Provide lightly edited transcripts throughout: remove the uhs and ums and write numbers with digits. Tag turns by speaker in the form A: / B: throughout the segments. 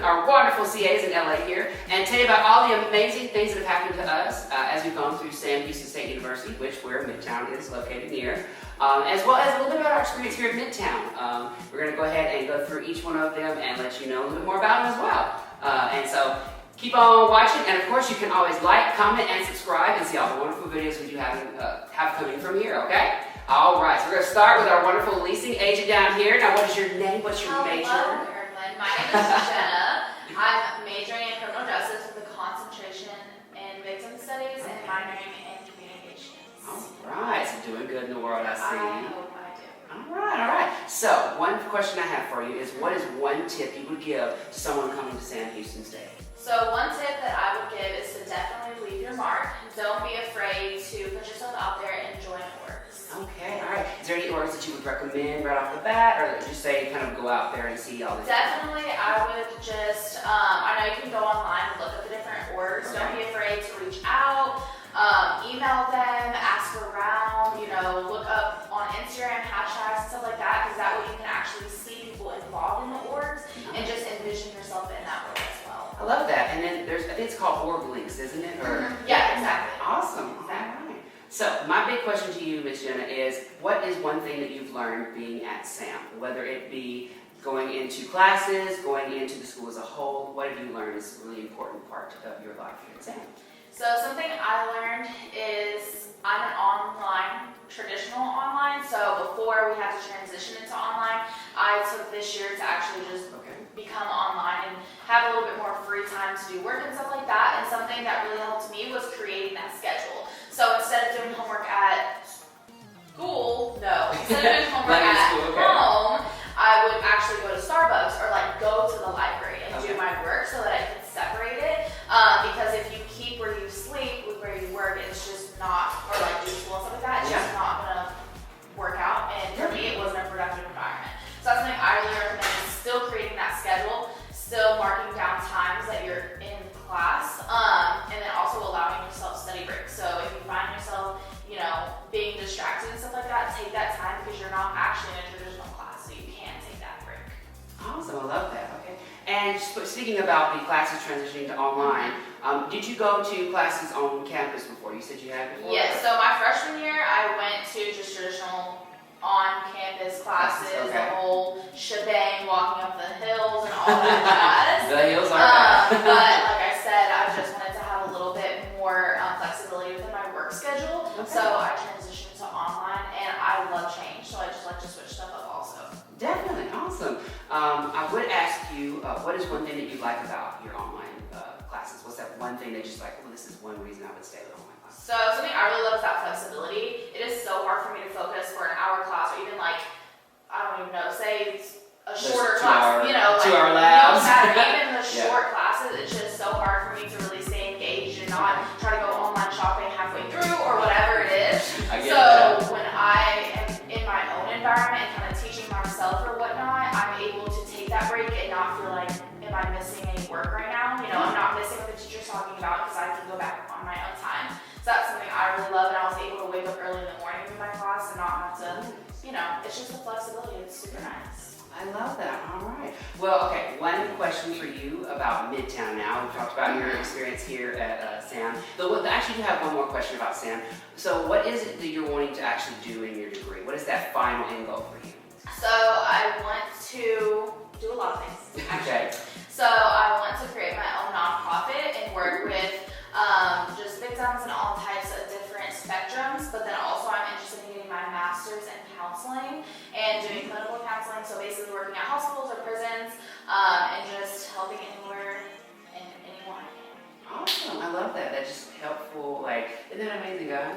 A: our wonderful CAs in LA here and tell you about all the amazing things that have happened to us as we've gone through Sam Houston State University, which where Midtown is located near, as well as a little bit about our experience here at Midtown. We're going to go ahead and go through each one of them and let you know a little bit more about them as well. And so keep on watching, and of course you can always like, comment, and subscribe and see all the wonderful videos we do have coming from here, okay? All right, so we're going to start with our wonderful leasing agent down here. Now, what is your name? What's your major?
B: Hello, everyone. My name is Jenna. I'm majoring in criminal justice with a concentration in victim studies and minoring in communications.
A: All right, so doing good in the world, I see.
B: I hope I do.
A: All right. So, one question I have for you is, what is one tip you would give to someone coming to Sam Houston State?
B: So one tip that I would give is to definitely leave your mark. Don't be afraid to put yourself out there and join orgs.
A: Okay, all right. Is there any orgs that you would recommend right off the bat, or just say kind of go out there and see all this?
B: Definitely, I would just, I know you can go online and look at the different orgs.
A: Okay.
B: Don't be afraid to reach out, email them, ask around, look up on Instagram, hashtags, and stuff like that, because that way you can actually see people involved in the orgs and just envision yourself in that org as well.
A: I love that. And then I think it's called org links, isn't it? Or
B: Yeah, exactly.
A: Awesome.
B: Exactly.
A: All right. So my big question to you, Miss Jenna, is what is one thing that you've learned being at SAM? Whether it be going into classes, going into the school as a whole, what have you learned is a really important part of your life here at SAM?
B: So something I learned is I'm an online, traditional online. So before we had to transition into online, I took this year to actually just become online and have a little bit more free time to do work and stuff like that. And something that really helped me was creating that schedule. So instead of doing homework at school, instead of doing homework at home, I would actually go to Starbucks or go to the library and do my work so that I could separate it. Because if you keep where you sleep with where you work, it's just not, or do school and stuff like that, it's just not gonna work out. And for me, it wasn't a productive environment. So that's something I really recommend is still creating that schedule, still marking down times that you're in class, and then also allowing yourself study breaks. So if you find yourself, being distracted and stuff like that, take that time because you're not actually in a traditional class, so you can take that break.
A: Awesome, I love that. Okay. And speaking about the classes transitioning to online, did you go to classes on campus before? You said you had before?
B: Yes, so my freshman year, I went to just traditional on-campus classes, the whole shebang, walking up the hills and all that jazz.
A: The hills are bad.
B: But like I said, I just wanted to have a little bit more flexibility within my work schedule.
A: Okay.
B: So I transitioned to online, and I love change, so I just like to switch stuff up also.
A: Definitely, awesome. I would ask you, what is one thing that you like about your online classes? What's that one thing that you're just like, well, this is one reason I would stay with online classes?
B: So something I really love is that flexibility. It is so hard for me to focus for an hour class, or even I don't even know, say it's a shorter class,
A: 2-hour labs.
B: No matter, even the short classes, it's just so hard for me to really stay engaged and not try to go online shopping halfway through or whatever it is. So when I am in my own environment and kind of teaching myself or whatnot, I'm able to take that break and not feel like, am I missing any work right now? I'm not missing what the teacher's talking about because I can go back on my own time. So that's something I really love, and I was able to wake up early in the morning in my class and not have to, it's just the flexibility. It's super nice.
A: I love that. All right. Well, okay, one question for you about Midtown now. We've talked about your experience here at SAM. I actually do have one more question about SAM. So what is it that you're wanting to actually do in your degree? What is that final end goal for you?
B: So I want to do a lot of things, actually.
A: Okay.
B: So I want to create my own nonprofit and work with just victims in all types of different spectrums, but then also I'm interested in getting my master's in counseling and doing clinical counseling, so basically working at hospitals or prisons and just helping anywhere and anyone I can.
A: Awesome, I love that. That's just helpful. Isn't that amazing, guys?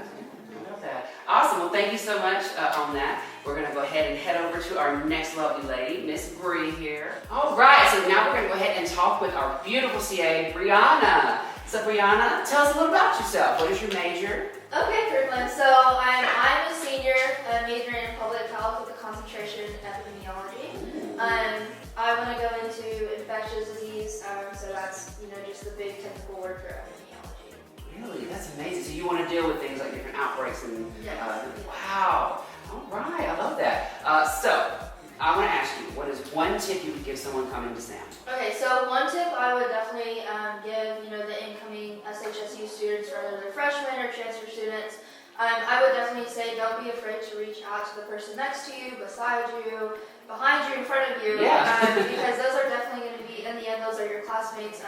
A: I love that. Awesome, well thank you so much on that. We're going to go ahead and head over to our next lovely lady, Miss Bree here. All right, so now we're going to go ahead and talk with our beautiful CA, Brianna. So Brianna, tell us a little about yourself. What is your major?
C: Okay, Kirkland. So I'm a senior, majoring in public health with a concentration in epidemiology. I want to go into infectious disease, so that's just the big technical word for epidemiology.
A: Really, that's amazing. So you want to deal with things like different outbreaks and wow. All right, I love that. So I want to ask you, what is one tip you would give give someone coming to SAM?
C: Okay, so one tip I would definitely give, the incoming SHSU students, whether they're freshmen or transfer students, I would definitely say don't be afraid to reach out to the person next to you, beside you, behind you, in front of you, because those are definitely going to be, in the end, those are your classmates.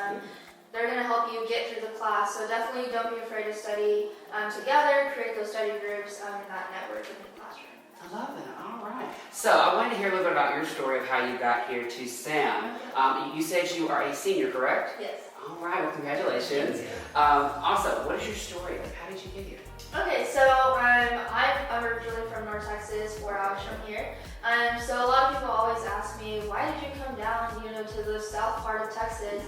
C: They're going to help you get through the class, so definitely don't be afraid to study together, create those study groups, and that network in the classroom.
A: I love that. All right. So I wanted to hear a little bit about your story of how you got here to SAM. You said you are a senior, correct?
C: Yes.
A: All right. Well, congratulations. Also, what is your story? Like, how did you get here?
C: Okay, so I'm originally from North Texas, 4 hours from here. So a lot of people always ask me, why did you come down, to the south part of Texas?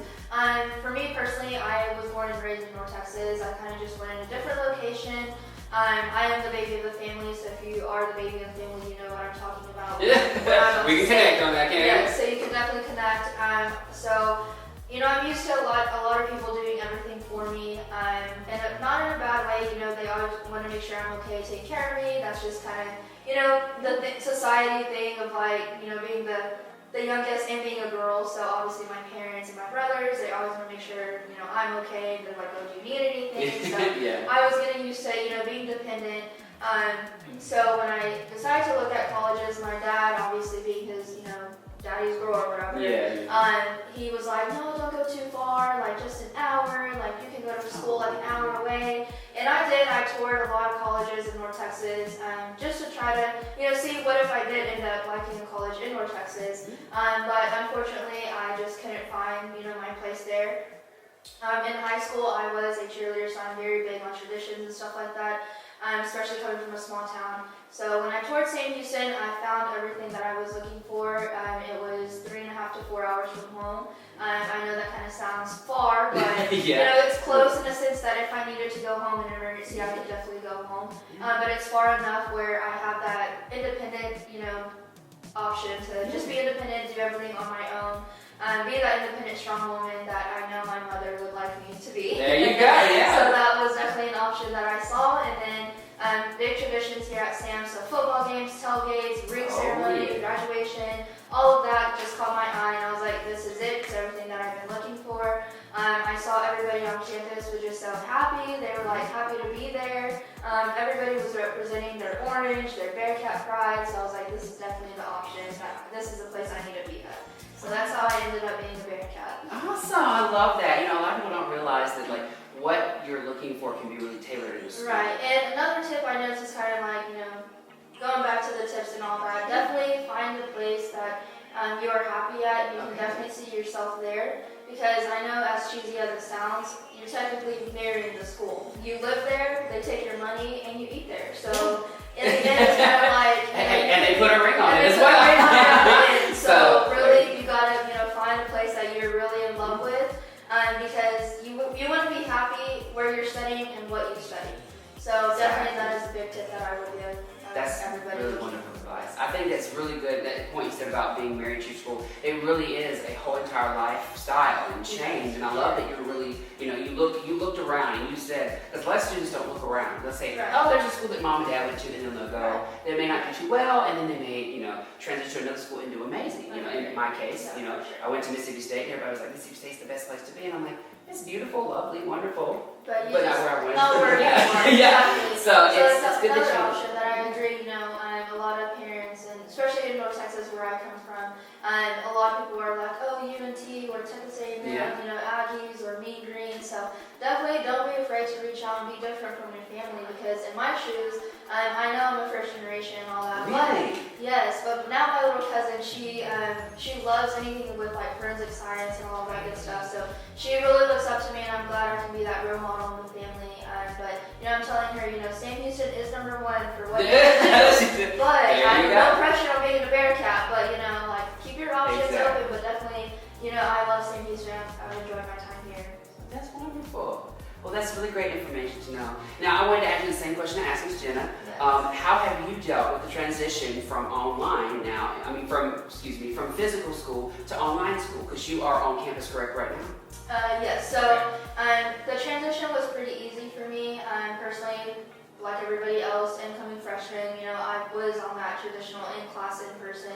C: For me personally, I was born and raised in North Texas. I kind of just went in a different location. I am the baby of the family, so if you are the baby of the family, you know what I'm talking about.
A: We can connect on that, can't we?
C: Yeah, so you can definitely connect. I'm used to a lot of people doing everything for me, and not in a bad way. They always want to make sure I'm okay, take care of me. That's just kind of, the society thing of being the youngest and being a girl. So obviously my parents and my brothers, they always want to make sure, I'm okay. They're like, oh, do you need anything? So
A: Yeah.
C: I was getting used to, being dependent. So when I decided to look at colleges, my dad, obviously being his, daddy's girl or whatever, he was like, no, don't go too far, like just an hour, like you can go to school like an hour away. And I did. I toured a lot of colleges in North Texas, just to try to, see what if I did end up liking a college in North Texas. But unfortunately, I just couldn't find, my place there. In high school, I was a cheerleader, so I'm very big on traditions and stuff like that, especially coming from a small town. So when I toured St. Houston, I found everything that I was looking for. It was 3.5 to 4 hours from home. I know that kind of sounds far, but it's close in the sense that if I needed to go home in an emergency, I could definitely go home. But it's far enough where I have that independent, option to just be independent, do everything on my own. Be that independent, strong woman that I know my mother would like me to be.
A: There you go, yeah.
C: So that was definitely an option that I saw. And then big traditions here at SAM, so football games, tailgates, ring ceremony, graduation, all of that just caught my eye, and I was like, this is it. It's everything that I've been looking for. I saw everybody on campus was just so happy. They were like happy to be there. Everybody was representing their orange, their Bearcat pride. So I was like, this is definitely the option. This is the place I need to be at. So that's how I ended up being a Bearcat.
A: Awesome, I love that. A lot of people don't realize that what you're looking for can be really tailored to school.
C: Right, and another tip I noticed is kind of going back to the tips and all that, definitely find a place that you are happy at. You can definitely see yourself there, because I know, as cheesy as it sounds, you're technically marrying the school. You live there, they take your money, and you eat there. So in the end, it's kind of like...
A: and they put a ring on it as well.
C: So really, you gotta find a place that you're really in love with, because you want to be happy where you're studying and what you study. So definitely that is a big tip that I would give everybody.
A: Really wonderful advice. I think that's really good. That point you said about being married to your school, it really is a whole entire lifestyle and change. And I love that you're really, you looked around and you said, because a lot of students don't look around. They'll say, oh, there's a school that mom and dad went to, and then they'll go. They may not do too well, and then they may, transition to another school and do amazing. In my case, I went to Mississippi State, and everybody was like, Mississippi State's the best place to be, and I'm like, it's beautiful, lovely, wonderful, but not where I went.
C: Not where you are.
A: Yeah. So it's good
C: another
A: that
C: option that I agree. A lot of parents, and especially in North Texas where I come from, a lot of people are like, oh, UNT or Texas A&M, Aggies or Mean Green. So definitely don't be afraid to reach out and be different from your family, because in my shoes, I know I'm a first generation and all that.
A: Really?
C: Yes, but now my little cousin, she loves anything with forensic science and all that good stuff. So she really looks up to me, and I'm glad I can be that role model in the family. But I'm telling her, Sam Houston is number one for what you do. But I have no pressure on being a Bearcat. But keep your options open. But definitely, I love Sam Houston. I enjoy my time here.
A: That's wonderful. Well, that's really great information to know. Now, I wanted to ask you the same question I asked Ms. Jenna. How have you dealt with the transition from online now? From physical school to online school, because you are on campus, correct, right now?
C: Yes. So the transition was pretty easy for me. Personally, like everybody else, incoming freshman, you know, I was on that traditional in-class, in-person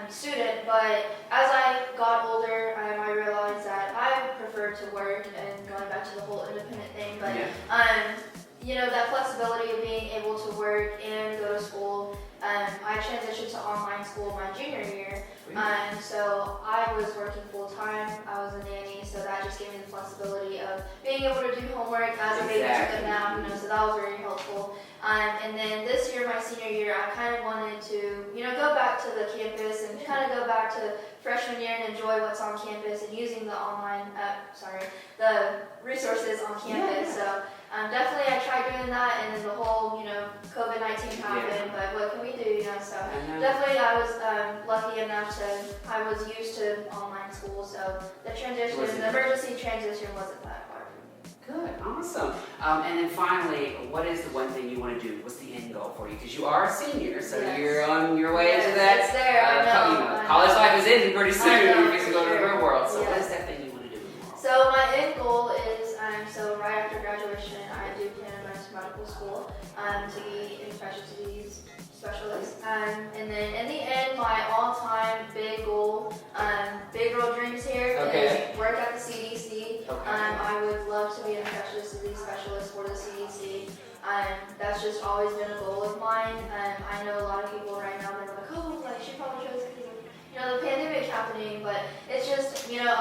C: student, but as I got older, I realized that I preferred to work and going back to the whole independent thing, but you know, that flexibility of being able to work and go to school. I transitioned to online school my junior year, so I was working full time. I was a nanny, so that just gave me the flexibility of being able to do homework as a baby took a nap, you know, so that was very helpful. And then this year, my senior year, I kind of wanted to, you know, go back to the campus and kind of go back to freshman year and enjoy what's on campus and using the the resources on campus. So definitely I tried doing that, and then the whole, you know, COVID-19 happened, but what can we do, you know, so definitely I was lucky enough I was used to online school, so the emergency transition wasn't that hard.
A: Good, awesome. And then finally, what is the one thing you want to do? What's the end goal for you? Because you are a senior, so you're on your way to that.
C: It's there, I know.
A: College life is ending pretty soon. You're going to go to the real world. So
C: Yeah.
A: what is that thing you want to do in the world?
C: So my end goal is, so right after graduation, I do plan on going to medical school to be an infectious disease specialist. And then in the end, my all-time big goal, big girl dreams here is work at the CDC. I would love to be an infectious disease specialist for the CDC. That's just always been a goal of mine. I know a lot of people right now, they're like, oh, like she probably chose the pandemic happening, but it's just, you know,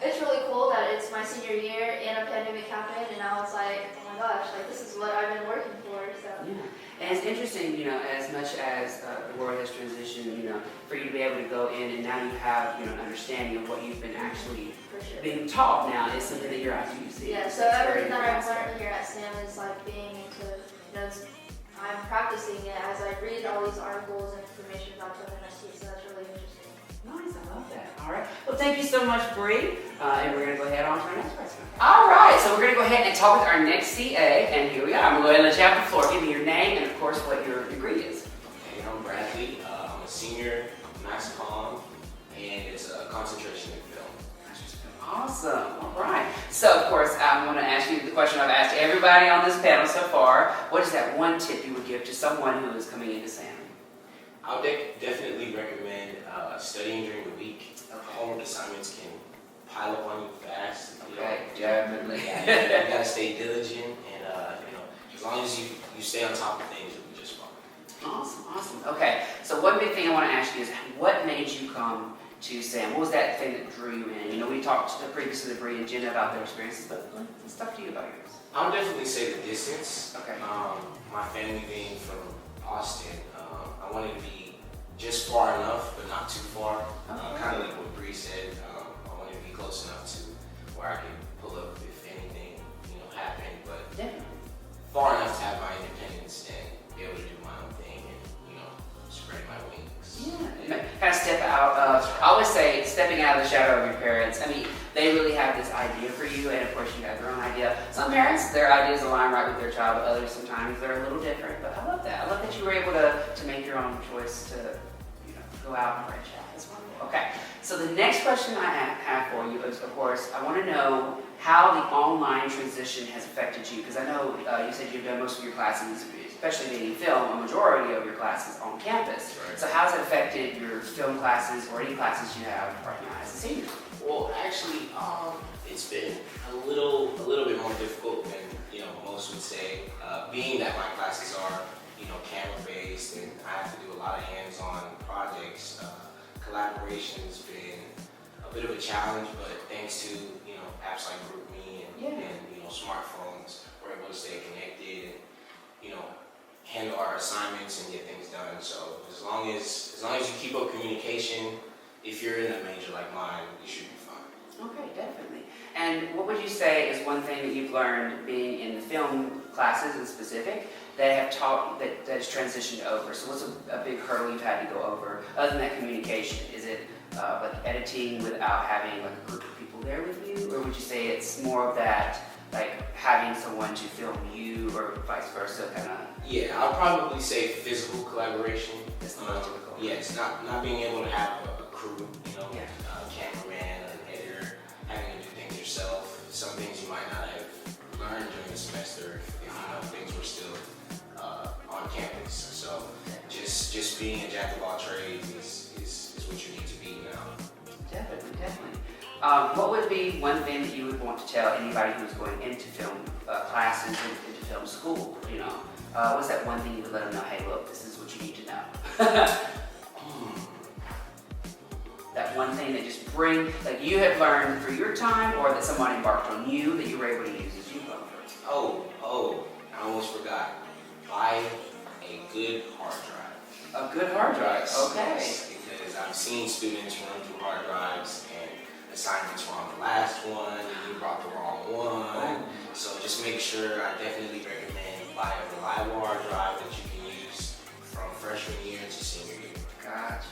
C: it's really cool that it's my senior year and a pandemic happened, and now it's like, oh my gosh, like this is what I've been working for, so.
A: Yeah, and it's interesting, you know, as much as the world has transitioned, you know, for you to be able to go in and now you have, you know, an understanding of what you've been actually being taught now is something that you're actually using.
C: Yeah, so everything that I've learned here at STEM is like being into, you know, I'm practicing it as I read all these articles and information about COVID-19, so that's really interesting.
A: Nice, I love that. All right. Well, thank you so much, Bree. And we're going to go ahead on to our next question. All right. So we're going to go ahead and talk with our next CA. And here we are. I'm going to go ahead and let you have the floor. Give me your name and, of course, what your degree is.
D: Okay, I'm Bradley. I'm a senior Max Comm, and it's a concentration in film.
A: Awesome. All right. So, of course, I'm going to ask you the question I've asked everybody on this panel so far. What is that one tip you would give to someone who is coming into SAM?
D: I would definitely recommend studying during the week. Homework assignments can pile up on you fast.
A: Definitely.
D: You gotta stay diligent, and you know, as long as you stay on top of things, you'll be just fine.
A: Awesome. Okay. So one big thing I want to ask you is, what made you come to SAM? What was that thing that drew you in? You know, we talked previously to Bree and Jenna about their experiences, but let's talk to you about yours.
D: I would definitely say the distance.
A: Okay.
D: My family being from Austin, I wanted to be just far enough, but not too far. Kind of like what Bree said. I wanted to be close enough to where I could pull up if anything, you know, happened, but far enough to have my independence and be able to do my own thing and, you know, spread my wings.
A: Yeah, kind of step out of, I always say, stepping out of the shadow of your parents. I mean, they really have this idea for you, and of course you have your own idea. Some parents, their ideas align right with their child, but others sometimes they're a little different. But I love that. I love that you were able to make your own choice to, you know, go out and branch out. That's wonderful. Okay, so the next question I have for you is, of course, I want to know how the online transition has affected you, because I know you said you've done most of your classes, especially being in film, a majority of your classes on campus.
D: Right.
A: So how has it affected your film classes or any classes you have right now as a senior?
D: Well, actually, it's been a little bit more difficult than, you know, most would say. Being that my classes are, you know, camera based, and I have to do a lot of hands-on projects. Collaboration's been a bit of a challenge, but thanks to, you know, apps like GroupMe and you know, smartphones, we're able to stay connected and, you know, handle our assignments and get things done. So as long as you keep up communication, if you're in a major like mine, you should be fine.
A: Okay, definitely. And what would you say is one thing that you've learned being in the film classes in specific that have taught that has transitioned over? So what's a big hurdle you've had to go over other than that communication? Is it like editing without having like a group of people there with you, or would you say it's more of that like having someone to film you or vice versa kind of?
D: Yeah, I'll probably say physical collaboration.
A: That's the most difficult.
D: Yes, not being able to have a crew, you know, a cameraman, an editor, having to do things yourself. Some things you might not have learned during the semester if you know things were still on campus. So just being a jack of all trades is what you need to be now.
A: Definitely, definitely. What would be one thing that you would want to tell anybody who's going into film classes and into film school? You know, what's that one thing you would let them know? Hey, look, this is what you need to know. That one thing that just like you have learned through your time, or that someone embarked on you that you were able to use as you go first.
D: Oh, I almost forgot. Buy a good hard drive.
A: A good hard drive.
D: Yes,
A: Okay.
D: yes, because I've seen students run through hard drives and assignments were on the last one, and you brought the wrong one. So just make sure. I definitely recommend buy a reliable hard drive that you can use from freshman year to senior year.
A: Gotcha.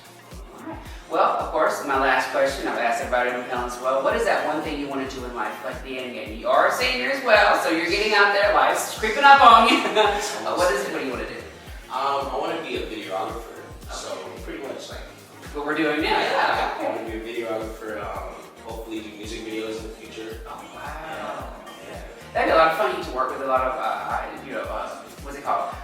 A: All right. Well, of course, my last question, I've asked everybody on the panel as well. What is that one thing you want to do in life, like the end game? You are a senior as well, so you're getting out there, life's creeping up on you. What is it? What do you want to do?
D: I want to be a videographer. So pretty much like
A: What we're doing now, yeah.
D: I want to be a videographer. Hopefully do music videos in the future.
A: Oh, wow.
D: Yeah.
A: That'd be a lot of fun. You get to work with a lot of, what's it called?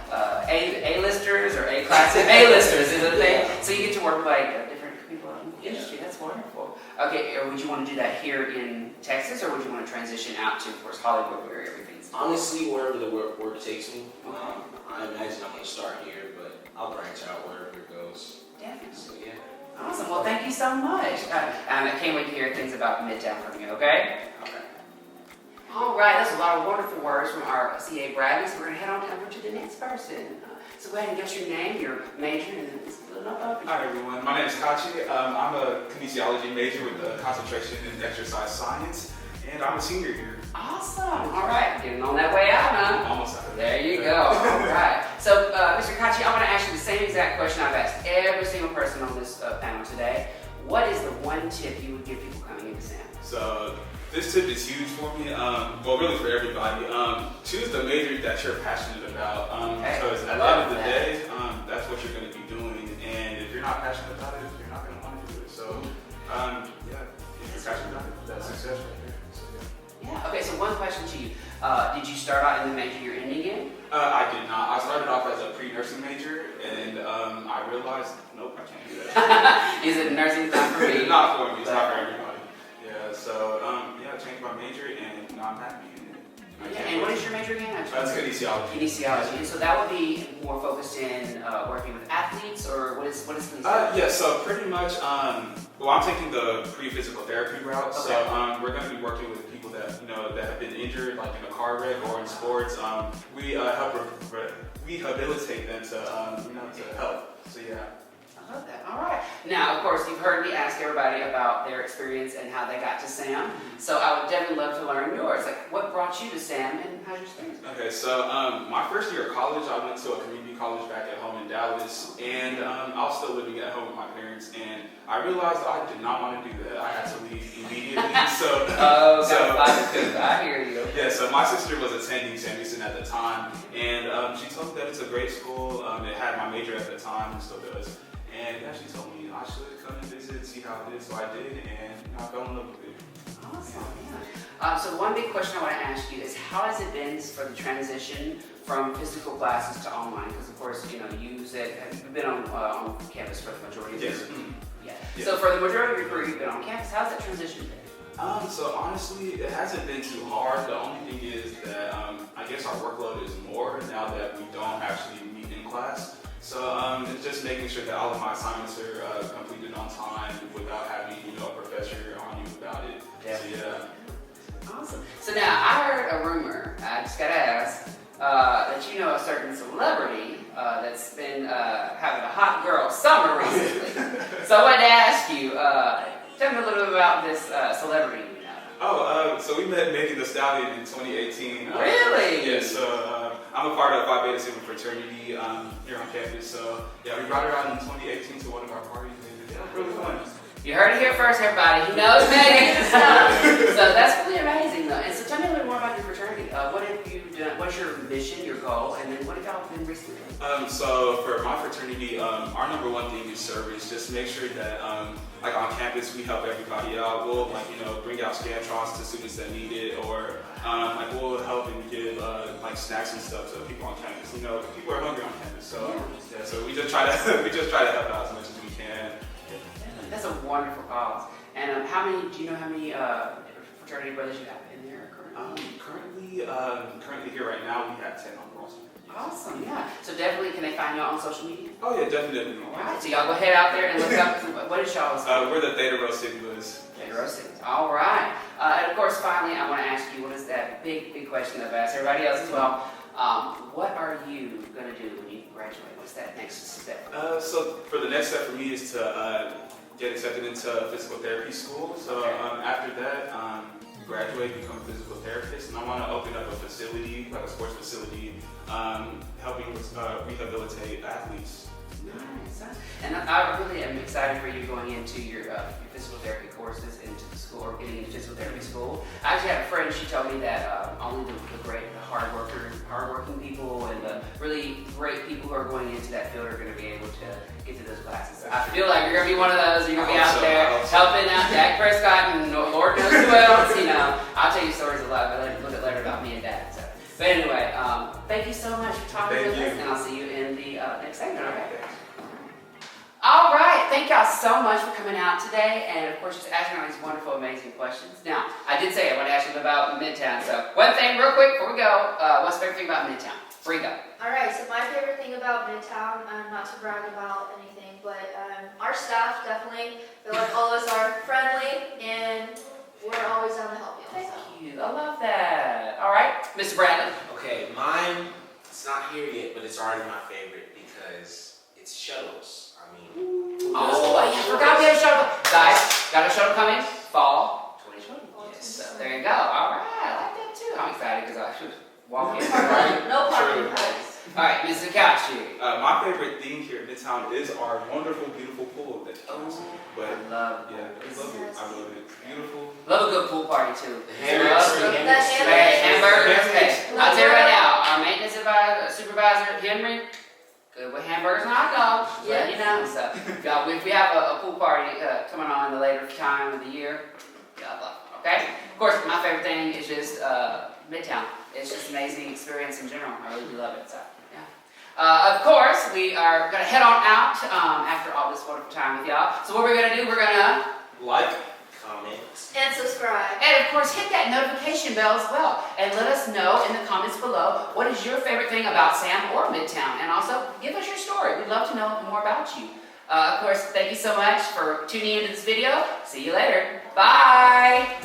A: A-listers or A-classic A-listers is a thing. So you get to work with like different people in the industry. That's wonderful. Okay, or would you want to do that here in Texas, or would you want to transition out to, of course, Hollywood, where everything's?
D: Honestly, wherever the work takes me. I imagine I'm going to start here, but I'll branch out wherever it goes.
A: Definitely.
D: So yeah.
A: Awesome. Well, thank you so much. I can't wait to hear things about Midtown from you, okay?
D: Okay.
A: All right, that's a lot of wonderful words from our CA Bradley, so we're going to head on over to the next person. So go ahead and give us your name, your major, and then split it up.
E: Hi everyone, my name is Kachi. I'm a kinesiology major with a concentration in exercise science, and I'm a senior here.
A: Awesome. All right, getting on that way out, huh?
E: Almost out of
A: There you go. All right. So, Mr. Kachi, I want to ask you the same exact question I've asked every single person on this panel today. What is the one tip you would give people coming into SAM?
E: So this tip is huge for me, well really for everybody. Choose the major that you're passionate about, because at the end of the day, that's what you're going to be doing, and if you're not passionate about it, you're not going to want to do it. So yeah, if you're passionate about it, that's success right there. So,
A: Yeah. Okay, so one question to you. Did you start out in the major you're ending in?
E: I did not. I started off as a pre-nursing major, and I realized, nope, I can't do that.
A: Is it nursing time for me?
E: Not for me, it's not for everybody. Yeah, so I changed my major, and now I'm happy.
A: And what is your major again?
E: That's kinesiology.
A: Kinesiology. And so that would be more focused in working with athletes, or what is kinesiology?
E: Yeah, so pretty much, well, I'm taking the pre-physical therapy route,
A: Okay.
E: so we're going to be working with people that, that have been injured, like in a car wreck or in sports. We help rehabilitate them to help, so yeah.
A: I love that. All right. Now, of course, you've heard me ask everybody about their experience and how they got to SAM. So I would definitely love to learn yours. Like, what brought you to SAM, and how's your experience?
E: Okay, so my first year of college, I went to a community college back at home in Dallas, and I was still living at home with my parents, and I realized I did not want to do that. I had to leave immediately. So,
A: I hear you.
E: Yeah, so my sister was attending Sam Houston at the time, and she told me that it's a great school. It had my major at the time, and still does. And yeah, she told me I should come and visit, see how it is. So I did, and I fell in love with it.
A: Awesome. Yeah. So one big question I want to ask you is, how has it been for the transition from physical classes to online? Because of course, you said you've been on campus for the majority of your
E: Yes.
A: Yeah.
E: Yeah.
A: So for the majority of your career, you've been on campus. How's that transition been?
E: So honestly, it hasn't been too hard. The only thing is that I guess our workload is more now that we don't actually meet in class. So it's just making sure that all of my assignments are completed on time without having a professor on you about it.
A: Yeah.
E: So yeah.
A: Awesome. So now I heard a rumor. I just gotta ask that you know a certain celebrity that's been having a hot girl summer recently. So I wanted to ask you, tell me a little bit about this celebrity you know.
E: So we met Megan Thee Stallion in 2018.
A: Really?
E: Yeah, so I'm a part of Phi Beta Sigma fraternity here on campus. So yeah, we brought her out in 2018 to one of our parties, and it was really fun.
A: You heard it here first, everybody. He knows Megan. So that's really amazing, though. And so tell me a little more about your fraternity. What have you done? What is your mission, your goal, and then what have y'all been recently doing?
E: So for my fraternity, our number one thing is service. Just make sure that like on campus we help everybody out. We'll like bring out scantrons to students that need it, or like we'll help and give like snacks and stuff to people on campus. People are hungry on campus, so yeah. So we just try to help out as much as we can.
A: That's a wonderful cause. And do you know how many fraternity brothers you have in there currently?
E: Currently here right now we have 10 on the roster.
A: Awesome, yeah. So definitely, can they find y'all on social media?
E: Oh yeah, definitely.
A: All right, so y'all go head out there and look up, what is y'all's?
E: We're the Theta Rho Sigmas.
A: Theta Rho Sigmas. All right. And of course, finally, I want to ask you, what is that big question that I've asked everybody else as well? What are you going to do when you graduate? What's that next step?
E: So for the next step for me is to get accepted into physical therapy school. So after that, graduate, become a physical therapist, and I want to open up a facility, like a sports facility, helping rehabilitate athletes.
A: Nice. And I really am excited for you going into your physical therapy courses into the school, or getting into physical therapy school. I actually had a friend, she told me that only the hardworking people and the really great people who are going into that field are going to be able to get to those classes. I feel like you're going to be one of those. You're going to be out there helping out Dak Prescott and Lord knows who else. I'll tell you stories a lot, but a little bit later about me and Dak. So. But anyway, thank you so much for talking with us, and I'll see you in the next segment. All right, thank y'all so much for coming out today, and of course just asking all these wonderful, amazing questions. Now, I did say I want to ask you about Midtown, so one thing real quick before we go, what's your favorite thing about Midtown? Before you go.
C: Alright, so my favorite thing about Midtown, not to brag about anything, but our staff definitely feel like all of us are friendly, and we're always down to help you.
A: Thank you, I love that. All right, Mr. Bradley.
D: Okay, mine, it's not here yet, but it's already my favorite because it's shuttles.
A: Oh, I forgot we had a shuttle. Guys, got a shuttle coming? Fall 2020.
D: Yes.
A: So there you go. All right, I like that too. I'm excited because I should walk in.
C: No parking.
A: All right, Mr. Couch.
E: My favorite thing here at Midtown is our wonderful, beautiful pool that you can see.
A: I love it.
E: Yeah, I love it. I love it. It's beautiful.
A: Love a good pool party too.
D: Hamburgers.
A: Hey, hamburgers. Hey, I'll tell you right now, our maintenance supervisor, Henry, good with hamburgers and hot dogs.
C: Yeah.
A: So if we have a pool party coming on in the later time of the year, God love it. Okay? Of course, my favorite thing is just Midtown. It's just an amazing experience in general. I really do love it. So, yeah. Of course, we are going to head on out after all this wonderful time with y'all. So what we're going to do, we're going to
D: like, comment,
C: And subscribe.
A: and of course, hit that notification bell as well. And let us know in the comments below, what is your favorite thing about Sam or Midtown? And also, give us your story. We'd love to know more about you. Of course, thank you so much for tuning into this video. See you later. Bye.